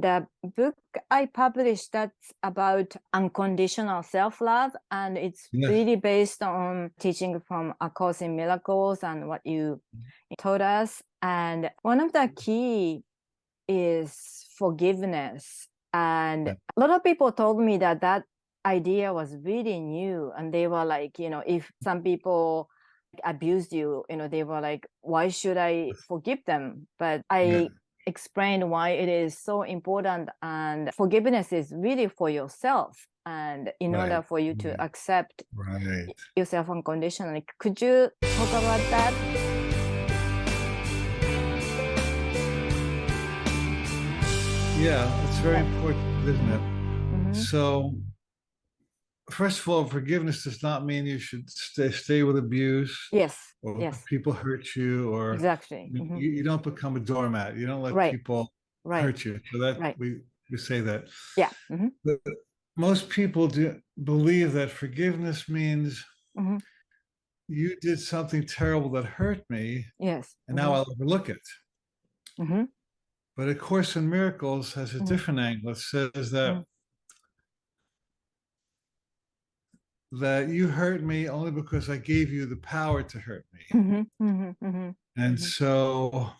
the book I published that's about unconditional self-love, and it's really based on teaching from A Course in Miracles and what you taught us. And one of the key is forgiveness. And a lot of people told me that that idea was really new, and they were like, you know, if some people abused you, you know, they were like, why should I forgive them? But I explained why it is so important, and forgiveness is really for yourself, and in order for you to accept yourself unconditionally. Could you talk about that? Yeah, it's very important, isn't it? So, first of all, forgiveness does not mean you should stay with abuse. Or people hurt you, or you don't become a doormat. You don't let people hurt you. So that we say that. But most people do believe that forgiveness means you did something terrible that hurt me, and now I'll overlook it. But A Course in Miracles has a different angle. It says that that you hurt me only because I gave you the power to hurt me. And so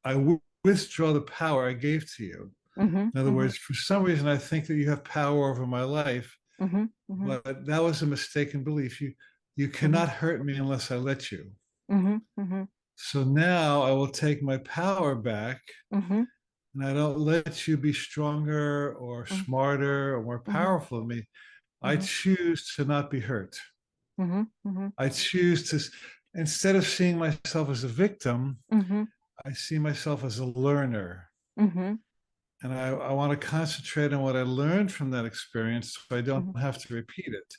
I withdraw the power I gave to you. In other words, for some reason, I think that you have power over my life, but that was a mistaken belief. You cannot hurt me unless I let you. So now I will take my power back, and I don't let you be stronger or smarter or more powerful than me. I choose to not be hurt. I choose to, instead of seeing myself as a victim, I see myself as a learner. And I want to concentrate on what I learned from that experience so I don't have to repeat it.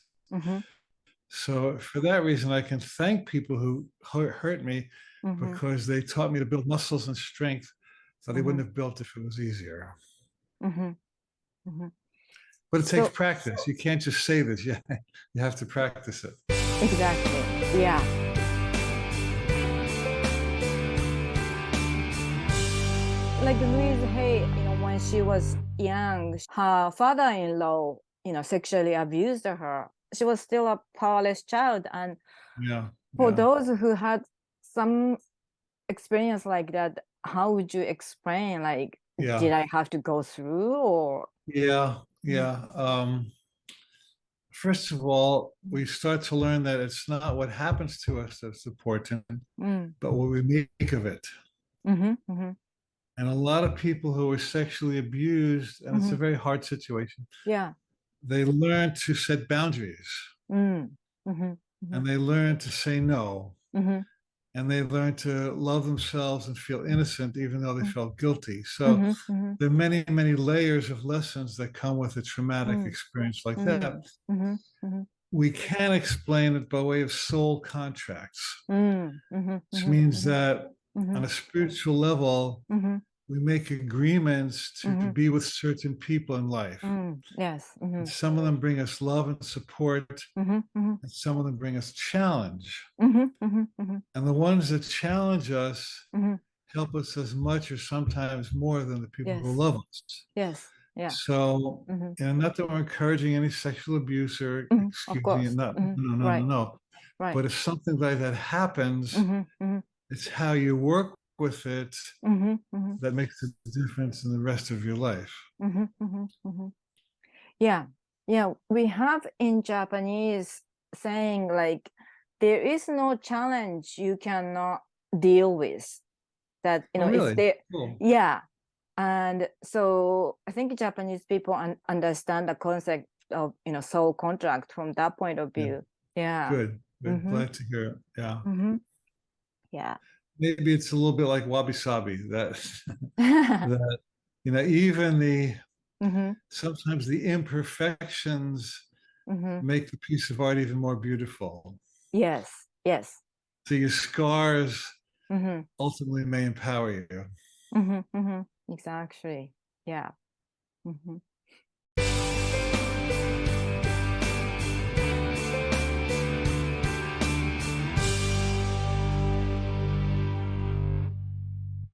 So for that reason, I can thank people who hurt me because they taught me to build muscles and strength that I wouldn't have built if it was easier. But it takes practice. You can't just say this. You have to practice it. Exactly. Yeah. Like Louise Hay, you know, when she was young, her father-in-law, you know, sexually abused her. She was still a powerless child, and for those who had some experience like that, how would you explain? Like, did I have to go through, or? First of all, we start to learn that it's not what happens to us that's important, but what we make of it. And a lot of people who were sexually abused, and it's a very hard situation, they learn to set boundaries, and they learn to say no, and they learn to love themselves and feel innocent even though they felt guilty. So there are many, many layers of lessons that come with a traumatic experience like that. We can explain it by way of soul contracts, which means that on a spiritual level, we make agreements to be with certain people in life. And some of them bring us love and support, and some of them bring us challenge. And the ones that challenge us help us as much or sometimes more than the people who love us. So, and not that we're encouraging any sexual abuse or excuse me, no. But if something like that happens, it's how you work with it that makes the difference in the rest of your life. We have in Japanese saying like, there is no challenge you cannot deal with. That, you know, really? If there, and so I think Japanese people understand the concept of, you know, soul contract from that point of view. Good. Glad to hear it. Yeah. Maybe it's a little bit like wabi sabi, that that, you know, even the sometimes the imperfections make the piece of art even more beautiful. Yes. So your scars ultimately may empower you. Exactly. Yeah.